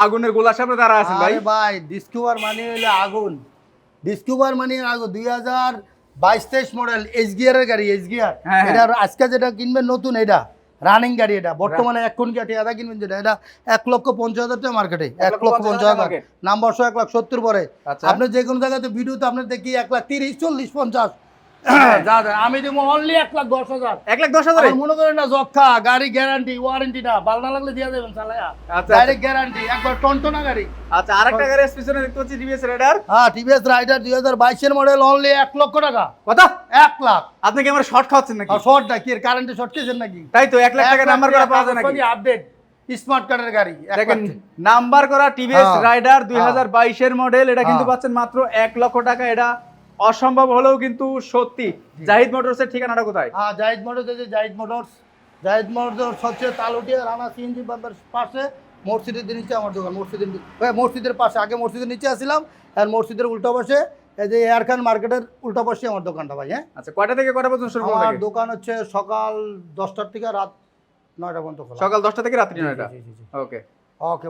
আগুনের গোলার সামনে দাঁড়া আছেন ভাই। আরে ভাই ডিসকভার মানে হলো আগুন। ডিসকভার মানে আগুন 2022-23 মডেল এইচ গিয়ারের গাড়ি, এইচ গিয়ার। হ্যাঁ, হ্যাঁ। এটা আজকে যেটা কিনবেন নতুন, এটা রানিং গাড়ি। এটা বর্তমানে এখন কি এটা কিনবেন যেটা, এটা 1,50,000 টাকা মার্কেটে, 1,50,000 market। নাম্বার 1,70,000 পরে। আচ্ছা। আপনি যে কোনো জায়গাতে ভিডিওতে আপনার দেখি 1,30,000, 40,000, 50,000 হ্যাঁ। যা যা, আমি দেবো অনলি 1,10,000। 1,10,000 আর মনে করেন না যক্ষা গাড়ি, গ্যারান্টি ওয়ারেন্টি না, ভালো না লাগলে দিয়ে দেবেন চালায়া। আচ্ছা। ডাইরেক্ট গ্যারান্টি, একবার টনটনা গাড়ি। আচ্ছা, আরেকটা গাড়ি পিছনে দেখতে পাচ্ছি টিভিএস রাইডার। হ্যাঁ, টিভিএস রাইডার 2022 এর মডেল, অনলি 1 লক্ষ টাকা। কত? 1 লাখ। আপনি কি আমার শর্ট খাওয়াচ্ছেন নাকি? আর শর্ট নাকি, এর কারেন্টে শর্ট কেছেন নাকি? তাই তো 1 লাখ টাকা নাম্বার করা পাওয়া যায় নাকি? আপডেট স্মার্ট কার্ডের গাড়ি দেখেন নাম্বার করা টিভিএস হ্যাঁ। রাইডার 2022 এর মডেল, এটা কিন্তু হ্যাঁ। পাচ্ছেন মাত্র 1 লক্ষ টাকা। এটা অসম্ভব হলেও কিন্তু সত্যি। জাহিদ মোটরসের ঠিকানাটা কোথায়? হ্যাঁ, জাহিদ মোটরস আছে, জাহিদ মোটরস। জাহিদ মোটরস হচ্ছে তালুটিয়া রানা সিএনজি পাম্পের পাশে, মসজিদের নিচে আমার দোকান। মসজিদের পাশে, আগে মসজিদের নিচে আসছিলাম, আর মসজিদের উল্টো পাশে এই যে এয়ার খান মার্কেটের উল্টো পাশে আমার দোকানটা ভাই। হ্যাঁ, আচ্ছা, কয়টা থেকে কয়টা পর্যন্ত শুরু করা আমার থাকে? দোকান হচ্ছে সকাল 10টার থেকে রাত 9টা পর্যন্ত খোলা। সকাল 10টা থেকে রাত্রি 9টা। জি, জি, জি, জি। ওকে। ওকে ভাই।